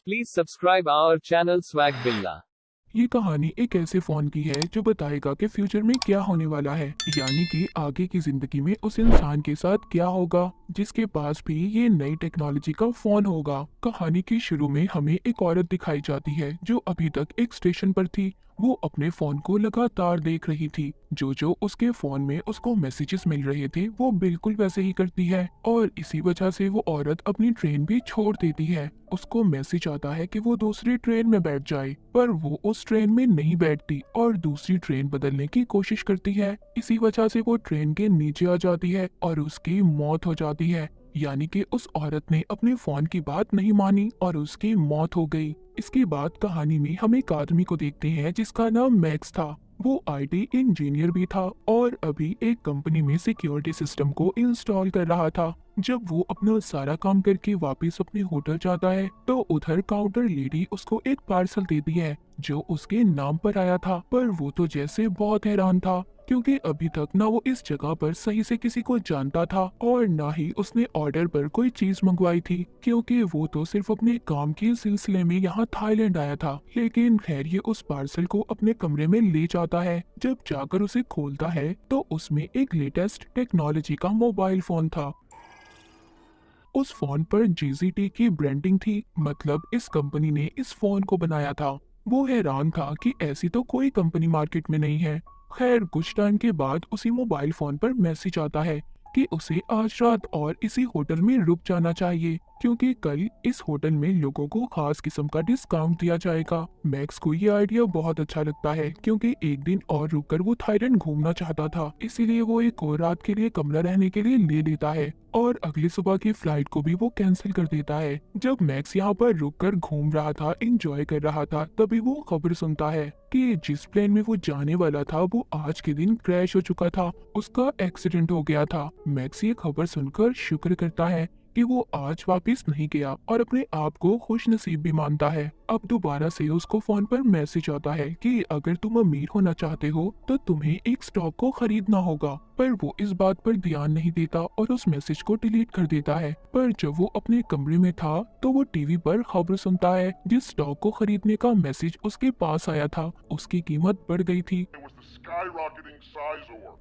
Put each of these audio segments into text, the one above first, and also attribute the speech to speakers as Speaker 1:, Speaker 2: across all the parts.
Speaker 1: Please subscribe our channel Swag Billa.
Speaker 2: ये कहानी एक ऐसे फोन की है जो बताएगा कि फ्यूचर में क्या होने वाला है, यानी कि आगे की जिंदगी में उस इंसान के साथ क्या होगा जिसके पास भी ये नई टेक्नोलॉजी का फोन होगा। कहानी के शुरू में हमें एक औरत दिखाई जाती है जो अभी तक एक स्टेशन पर थी। वो अपने फोन को लगातार देख रही थी। जो उसके फोन में उसको मैसेजेस मिल रहे थे वो बिल्कुल वैसे ही करती है और इसी वजह से वो औरत अपनी ट्रेन भी छोड़ देती है। उसको मैसेज आता है कि वो दूसरी ट्रेन में बैठ जाए, पर वो उस ट्रेन में नहीं बैठती और दूसरी ट्रेन बदलने की कोशिश करती है। इसी वजह से वो ट्रेन के नीचे आ जाती है और उसकी मौत हो जाती है। यानी कि उस औरत ने अपने फोन की बात नहीं मानी और उसकी मौत हो गई। इसके बाद कहानी में हम एक आदमी को देखते हैं जिसका नाम मैक्स था। वो आईटी इंजीनियर भी था और अभी एक कंपनी में सिक्योरिटी सिस्टम को इंस्टॉल कर रहा था। जब वो अपना सारा काम करके वापस अपने होटल जाता है तो उधर काउंटर लेडी उसको एक पार्सल देती है जो उसके नाम पर आया था। पर वो तो जैसे बहुत हैरान था क्योंकि अभी तक ना वो इस जगह पर सही से किसी को जानता था और ना ही उसने ऑर्डर पर कोई चीज मंगवाई थी, क्योंकि वो तो सिर्फ अपने काम के सिलसिले में यहाँ थाईलैंड आया था। लेकिन खैर ये उस पार्सल को अपने कमरे में ले जाता है। जब जाकर उसे खोलता है तो उसमें एक लेटेस्ट टेक्नोलॉजी का मोबाइल फोन था। उस फोन पर जीजीटी की ब्रांडिंग थी, मतलब इस कंपनी ने इस फोन को बनाया था। वो हैरान था कि ऐसी तो कोई कंपनी मार्केट में नहीं है। खैर कुछ टाइम के बाद उसी मोबाइल फोन पर मैसेज आता है कि उसे आज रात और इसी होटल में रुक जाना चाहिए क्योंकि कल इस होटल में लोगों को खास किस्म का डिस्काउंट दिया जाएगा। मैक्स को ये आइडिया बहुत अच्छा लगता है क्योंकि एक दिन और रुककर वो थाईलैंड घूमना चाहता था, इसीलिए वो एक और रात के लिए कमरा रहने के लिए ले लेता है और अगली सुबह की फ्लाइट को भी वो कैंसिल कर देता है। जब मैक्स यहाँ पर रुककर घूम रहा था, एंजॉय कर रहा था, तभी वो खबर सुनता है कि जिस प्लेन में वो जाने वाला था वो आज के दिन क्रैश हो चुका था, उसका एक्सीडेंट हो गया था। मैक्स ये खबर सुनकर शुक्र करता है कि वो आज वापस नहीं गया और अपने आप को खुश नसीब भी मानता है। अब दोबारा से उसको फोन पर मैसेज आता है कि अगर तुम अमीर होना चाहते हो तो तुम्हें एक स्टॉक को खरीदना होगा, पर वो इस बात पर ध्यान नहीं देता और उस मैसेज को डिलीट कर देता है। पर जब वो अपने कमरे में था तो वो टीवी पर खबर सुनता है जिस स्टॉक को खरीदने का मैसेज उसके पास आया था उसकी कीमत बढ़ गई थी।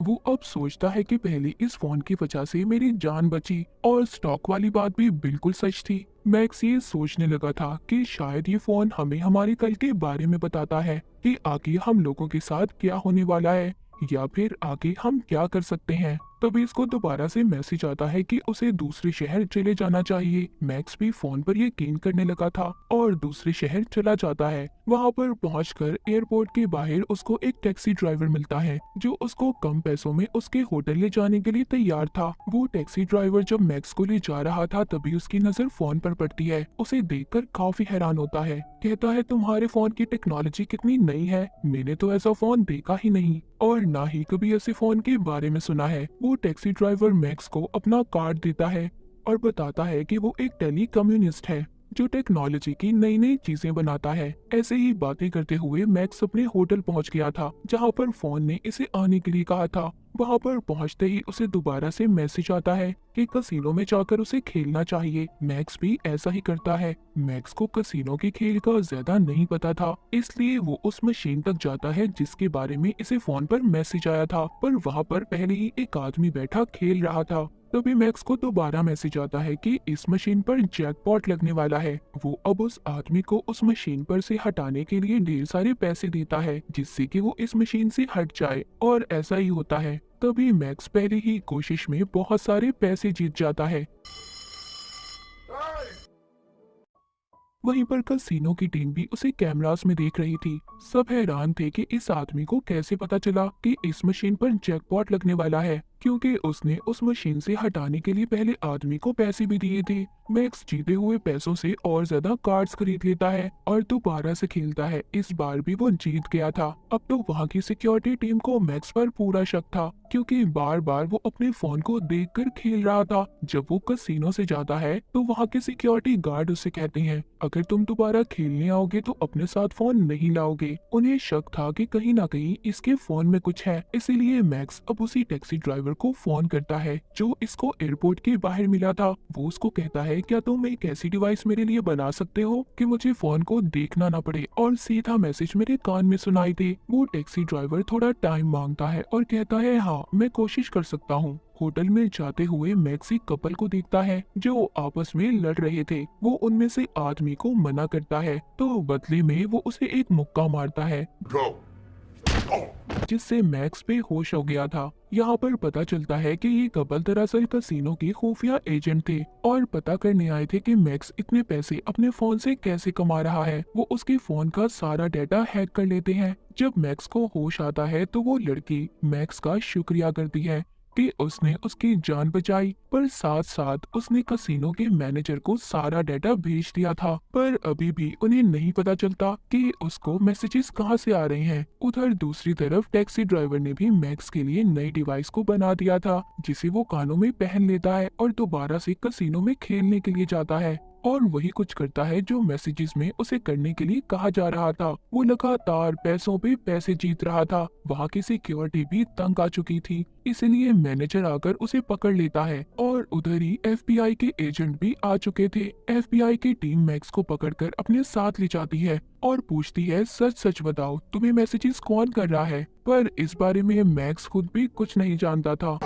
Speaker 2: वो अब सोचता है कि पहले इस फोन की वजह से मेरी जान बची और स्टॉक वाली बात भी बिल्कुल सच थी। मैक्स ये सोचने लगा था कि शायद ये फोन हमें हमारे कल के बारे में बताता है कि आगे हम लोगों के साथ क्या होने वाला है या फिर आगे हम क्या कर सकते हैं। तभी इसको दोबारा से मैसेज आता है कि उसे दूसरे शहर चले जाना चाहिए। मैक्स भी फोन पर यकीन करने लगा था और दूसरे शहर चला जाता है। वहाँ पर पहुंचकर एयरपोर्ट के बाहर उसको एक टैक्सी ड्राइवर मिलता है जो उसको कम पैसों में उसके होटल ले जाने के लिए तैयार था। वो टैक्सी ड्राइवर जब मैक्स को ले जा रहा था तभी उसकी नजर फोन पर पड़ती है। उसे देखकर काफी हैरान होता है। कहता है तुम्हारे फोन की टेक्नोलॉजी कितनी नई है, मैंने तो ऐसा फोन देखा ही नहीं और ना ही कभी ऐसे फोन के बारे में सुना है। वो टैक्सी ड्राइवर मैक्स को अपना कार्ड देता है और बताता है कि वो एक टेली कम्युनिस्ट है जो टेक्नोलॉजी की नई नई चीजें बनाता है। ऐसे ही बातें करते हुए मैक्स अपने होटल पहुंच गया था जहां पर फोन ने इसे आने के लिए कहा था। वहां पर पहुंचते ही उसे दोबारा से मैसेज आता है कि कसिनो में जाकर उसे खेलना चाहिए। मैक्स भी ऐसा ही करता है। मैक्स को कसिनो के खेल का ज्यादा नहीं पता था, इसलिए वो उस मशीन तक जाता है जिसके बारे में इसे फोन पर मैसेज आया था, पर वहां पर पहले ही एक आदमी बैठा खेल रहा था। तभी मैक्स को दोबारा मैसेज आता है कि इस मशीन पर जैकपॉट लगने वाला है। वो अब उस आदमी को उस मशीन पर से हटाने के लिए ढेर सारे पैसे देता है जिससे कि वो इस मशीन से हट जाए और ऐसा ही होता है। तभी मैक्स पहले ही कोशिश में बहुत सारे पैसे जीत जाता है। वहीं पर कसिनो की टीम भी उसे कैमरास में देख रही थी। सब हैरान थे कि इस आदमी को कैसे पता चला कि इस मशीन पर जैकपॉट लगने वाला है, क्योंकि उसने उस मशीन से हटाने के लिए पहले आदमी को पैसे भी दिए थे। मैक्स जीते हुए पैसों से और ज्यादा कार्ड्स खरीद लेता है और दोबारा से खेलता है। इस बार भी वो जीत गया था। अब तो वहाँ की सिक्योरिटी टीम को मैक्स पर पूरा शक था क्योंकि बार बार वो अपने फोन को देखकर खेल रहा था। जब वो कसिनो से जाता है तो वहाँ के सिक्योरिटी गार्ड उसे कहते हैं अगर तुम दोबारा खेलने आओगे तो अपने साथ फोन नहीं लाओगे। उन्हें शक था कि कहीं ना कहीं इसके फोन में कुछ है, इसीलिए मैक्स अब उसी टैक्सी ड्राइवर ड्राइवर को फोन करता है जो इसको एयरपोर्ट के बाहर मिला था। वो उसको कहता है, क्या तुम एक ऐसी डिवाइस मेरे लिए बना सकते हो कि मुझे फोन को देखना ना पड़े और सीधा मैसेज मेरे कान में सुनाई दे। वो टैक्सी ड्राइवर थोड़ा टाइम मांगता है और कहता है, हाँ मैं कोशिश कर सकता हूँ। होटल में जाते हुए मैक्स एक कपल को देखता है जो आपस में लड़ रहे थे। वो उनमें से आदमी को मना करता है तो बदले में वो उसे एक मुक्का मारता है जिससे मैक्स पे होश हो गया था। यहाँ पर पता चलता है कि ये कपल दरअसल कसिनो के खुफिया एजेंट थे और पता करने आए थे कि मैक्स इतने पैसे अपने फोन से कैसे कमा रहा है। वो उसके फोन का सारा डेटा हैक कर लेते हैं। जब मैक्स को होश आता है तो वो लड़की मैक्स का शुक्रिया करती है कि उसने उसकी जान बचाई, पर साथ साथ उसने कसिनो के मैनेजर को सारा डेटा भेज दिया था। पर अभी भी उन्हें नहीं पता चलता कि उसको मैसेजेस कहां से आ रहे हैं। उधर दूसरी तरफ टैक्सी ड्राइवर ने भी मैक्स के लिए नई डिवाइस को बना दिया था जिसे वो कानों में पहन लेता है और दोबारा से कसिनो में खेलने के लिए जाता है और वही कुछ करता है जो मैसेजेस में उसे करने के लिए कहा जा रहा था। वो लगातार पैसों पे पैसे जीत रहा था। वहाँ की सिक्योरिटी भी तंग आ चुकी थी, इसलिए मैनेजर आकर उसे पकड़ लेता है और उधर ही एफबीआई के एजेंट भी आ चुके थे। एफबीआई की टीम मैक्स को पकड़कर अपने साथ ले जाती है और पूछती है, सच सच बताओ तुम्हें मैसेजेस कौन कर रहा है। पर इस बारे में मैक्स खुद भी कुछ नहीं जानता था।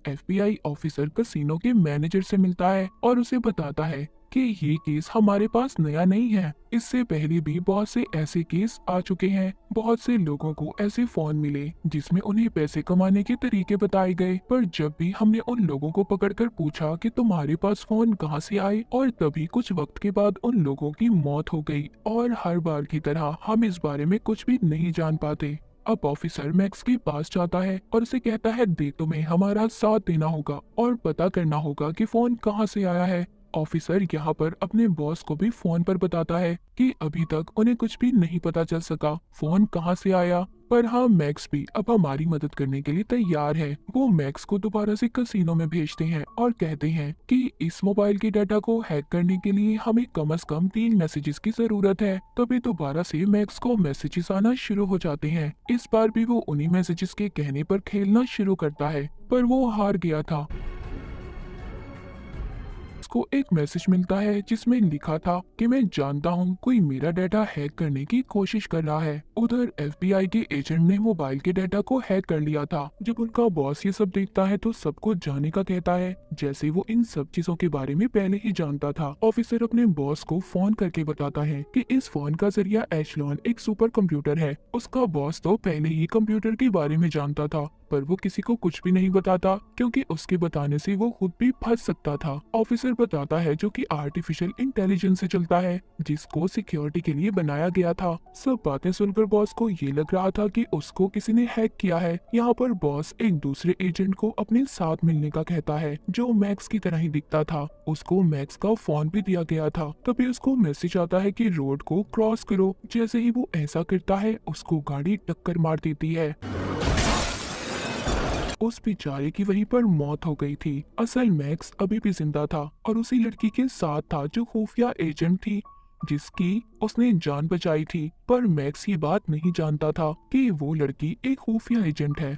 Speaker 2: एफबीआई ऑफिसर कसिनो के मैनेजर से मिलता है और उसे बताता है कि ये केस हमारे पास नया नहीं है। इससे पहले भी बहुत से ऐसे केस आ चुके हैं। बहुत से लोगों को ऐसे फोन मिले जिसमें उन्हें पैसे कमाने के तरीके बताए गए, पर जब भी हमने उन लोगों को पकड़कर पूछा कि तुम्हारे पास फोन कहां से आए, और तभी कुछ वक्त के बाद उन लोगों की मौत हो गई। और हर बार की तरह हम इस बारे में कुछ भी नहीं जान पाते। अब ऑफिसर मैक्स के पास जाता है और उसे कहता है, देख तुम्हें हमारा साथ देना होगा और पता करना होगा कि फोन कहां से आया है। ऑफिसर यहाँ पर अपने बॉस को भी फोन पर बताता है कि अभी तक उन्हें कुछ भी नहीं पता चल सका फोन कहां से आया, पर हाँ मैक्स भी अब हमारी मदद करने के लिए तैयार है। वो मैक्स को दोबारा से कसिनो में भेजते हैं और कहते हैं कि इस मोबाइल के डाटा को हैक करने के लिए हमें कम से कम 3 मैसेजेस की जरूरत है। तभी दोबारा से मैक्स को मैसेजेस आना शुरू हो जाते हैं। इस बार भी वो उन्हीं मैसेजेस के कहने पर खेलना शुरू करता है, पर वो हार गया था। उसको एक मैसेज मिलता है जिसमें लिखा था कि मैं जानता हूँ कोई मेरा डाटा हैक करने की कोशिश कर रहा है। उधर एफबीआई के एजेंट ने मोबाइल के डाटा को हैक कर लिया था। जब उनका बॉस ये सब देखता है तो सबको जाने का कहता है, जैसे वो इन सब चीजों के बारे में पहले ही जानता था। ऑफिसर अपने बॉस को फोन करके बताता है कि इस फोन का जरिया एचलॉन एक सुपर कंप्यूटर है। उसका बॉस तो पहले ही कंप्यूटर के बारे में जानता था, पर वो किसी को कुछ भी नहीं बताता क्योंकि उसके बताने से वो खुद भी फंस सकता था। ऑफिसर बताता है जो कि आर्टिफिशियल इंटेलिजेंस से चलता है, जिसको सिक्योरिटी के लिए बनाया गया था। सब बातें सुनकर बॉस को ये लग रहा था कि उसको किसी ने हैक किया है। यहाँ पर बॉस एक दूसरे एजेंट को अपने साथ मिलने का कहता है जो मैक्स की तरह ही दिखता था। उसको मैक्स का फोन भी दिया गया था। तभी उसको मैसेज आता है कि रोड को क्रॉस करो। जैसे ही वो ऐसा करता है उसको गाड़ी टक्कर मार देती है। उस बेचारे की वहीं पर मौत हो गई थी। असल मैक्स अभी भी जिंदा था और उसी लड़की के साथ था जो खुफिया एजेंट थी जिसकी उसने जान बचाई थी। पर मैक्स ये बात नहीं जानता था कि वो लड़की एक खुफिया एजेंट है।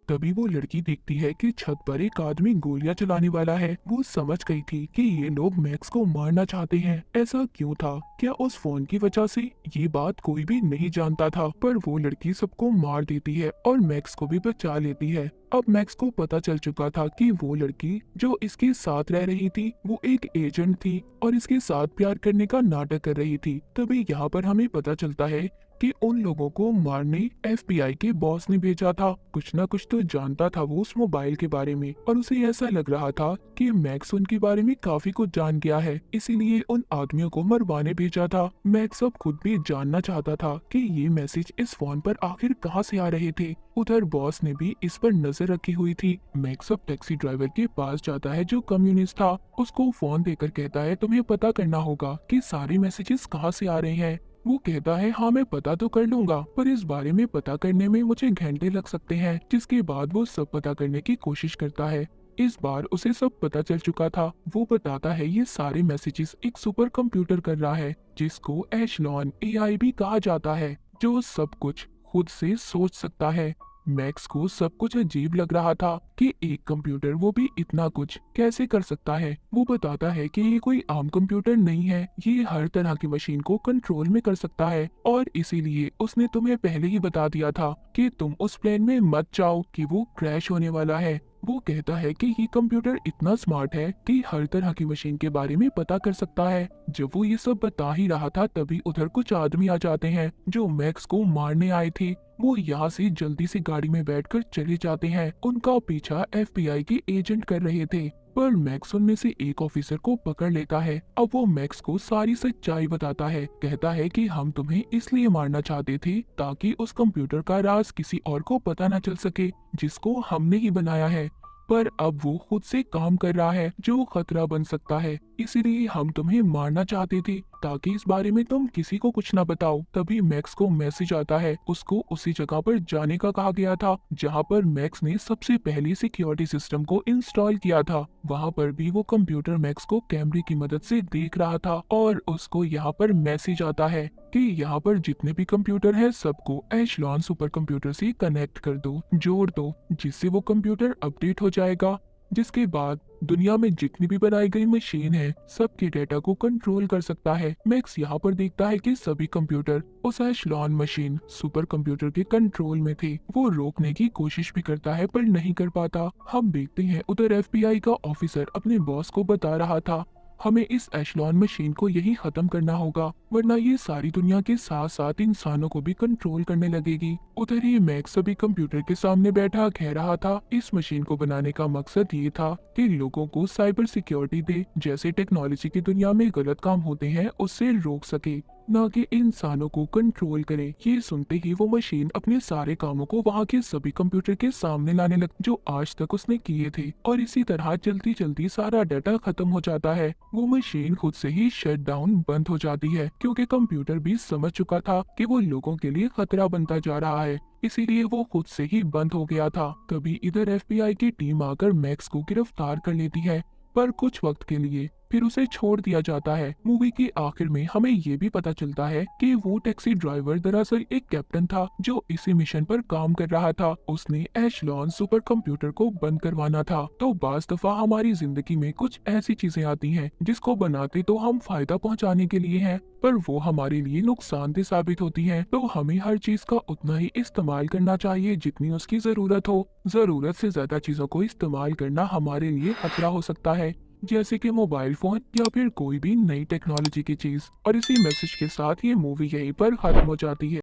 Speaker 2: तभी वो लड़की देखती है कि छत पर एक आदमी गोलियां चलाने वाला है। वो समझ गई थी कि ये लोग मैक्स को मारना चाहते हैं। ऐसा क्यों था? क्या उस फोन की वजह से? ये बात कोई भी नहीं जानता था, पर वो लड़की सबको मार देती है और मैक्स को भी बचा लेती है। अब मैक्स को पता चल चुका था कि वो लड़की जो इसके साथ रह रही थी वो एक एजेंट थी और इसके साथ प्यार करने का नाटक कर रही थी। तभी यहाँ पर हमें पता चलता है कि उन लोगों को मारने एफबीआई के बॉस ने भेजा था। कुछ ना कुछ तो जानता था वो उस मोबाइल के बारे में और उसे ऐसा लग रहा था कि मैक्स उनके बारे में काफी कुछ जान गया है, इसीलिए उन आदमियों को मरवाने भेजा था। मैक्स अब खुद भी जानना चाहता था कि ये मैसेज इस फोन पर आखिर कहां से आ रहे थे। उधर बॉस ने भी इस पर नजर रखी हुई थी। मैक्स अब टैक्सी ड्राइवर के पास जाता है जो कम्युनिस्ट था। उसको फोन देकर कहता है तुम्हें पता करना होगा कि सारे मैसेजेस कहां से आ रहे हैं। वो कहता है हाँ मैं पता तो कर लूंगा, पर इस बारे में पता करने में मुझे घंटे लग सकते हैं। जिसके बाद वो सब पता करने की कोशिश करता है। इस बार उसे सब पता चल चुका था। वो बताता है ये सारे मैसेजेस एक सुपर कंप्यूटर कर रहा है जिसको एशलॉन एआई भी कहा जाता है, जो सब कुछ खुद से सोच सकता है। मैक्स को सब कुछ अजीब लग रहा था कि एक कंप्यूटर, वो भी इतना कुछ कैसे कर सकता है। वो बताता है कि ये कोई आम कंप्यूटर नहीं है, ये हर तरह की मशीन को कंट्रोल में कर सकता है और इसीलिए उसने तुम्हें पहले ही बता दिया था कि तुम उस प्लेन में मत जाओ कि वो क्रैश होने वाला है। वो कहता है कि ये कंप्यूटर इतना स्मार्ट है कि हर तरह की मशीन के बारे में पता कर सकता है। जब वो ये सब बता ही रहा था तभी उधर कुछ आदमी आ जाते हैं जो मैक्स को मारने आए थे। वो यहाँ से जल्दी से गाड़ी में बैठकर चले जाते हैं। उनका पीछा FBI के एजेंट कर रहे थे, पर मैक्स उनमें से एक ऑफिसर को पकड़ लेता है। अब वो मैक्स को सारी सच्चाई बताता है, कहता है कि हम तुम्हें इसलिए मारना चाहते थे ताकि उस कंप्यूटर का राज किसी और को पता न चल सके जिसको हमने ही बनाया है। पर अब वो खुद से काम कर रहा है जो खतरा बन सकता है, इसीलिए हम तुम्हें मारना चाहते थे ताकि इस बारे में तुम किसी को कुछ ना बताओ। तभी मैक्स को मैसेज आता है, उसको उसी जगह पर जाने का कहा गया था जहां पर मैक्स ने सबसे पहले सिक्योरिटी सिस्टम को इंस्टॉल किया था। वहां पर भी वो कंप्यूटर मैक्स को कैमरे की मदद से देख रहा था और उसको यहाँ पर मैसेज आता है कि यहाँ पर जितने भी कंप्यूटर हैं सबको एशलॉन सुपर कंप्यूटर से कनेक्ट कर दो, जोड़ दो, जिससे वो कंप्यूटर अपडेट हो जाएगा। जिसके बाद दुनिया में जितनी भी बनाई गई मशीन है सबके डेटा को कंट्रोल कर सकता है। मैक्स यहाँ पर देखता है कि सभी कंप्यूटर उस एशलॉन मशीन सुपर कंप्यूटर के कंट्रोल में थे। वो रोकने की कोशिश भी करता है पर नहीं कर पाता। हम देखते हैं उधर FBI का ऑफिसर अपने बॉस को बता रहा था, हमें इस एशलॉन मशीन को यही खत्म करना होगा वरना ये सारी दुनिया के साथ साथ इंसानों को भी कंट्रोल करने लगेगी। उधर ही मैक्स अभी कंप्यूटर के सामने बैठा कह रहा था, इस मशीन को बनाने का मकसद ये था कि लोगों को साइबर सिक्योरिटी दे, जैसे टेक्नोलॉजी की दुनिया में गलत काम होते हैं उससे रोक सके, न कि इंसानों को कंट्रोल करे। ये सुनते ही वो मशीन अपने सारे कामों को वहाँ के सभी कंप्यूटर के सामने लाने लग जो आज तक उसने किए थे और इसी तरह जल्दी जल्दी सारा डाटा खत्म हो जाता है। वो मशीन खुद से ही शट डाउन बंद हो जाती है क्योंकि कंप्यूटर भी समझ चुका था कि वो लोगों के लिए खतरा बनता जा रहा है, इसीलिए वो खुद से ही बंद हो गया था। तभी इधर FBI की टीम आकर मैक्स को गिरफ्तार कर लेती है, पर कुछ वक्त के लिए फिर उसे छोड़ दिया जाता है। मूवी के आखिर में हमें ये भी पता चलता है कि वो टैक्सी ड्राइवर दरअसल एक कैप्टन था जो इसी मिशन पर काम कर रहा था। उसने एशलॉन सुपर कंप्यूटर को बंद करवाना था। तो बाज दफा हमारी जिंदगी में कुछ ऐसी चीजें आती हैं जिसको बनाते तो हम फायदा पहुंचाने के लिए हैं, पर वो हमारे लिए नुकसानदेह साबित होती हैं। तो हमें हर चीज का उतना ही इस्तेमाल करना चाहिए जितनी उसकी जरूरत हो। जरूरत से ज्यादा चीजों को इस्तेमाल करना हमारे लिए खतरा हो सकता है, जैसे कि मोबाइल फोन या फिर कोई भी नई टेक्नोलॉजी की चीज। और इसी मैसेज के साथ ये मूवी यहीं पर खत्म हो जाती है।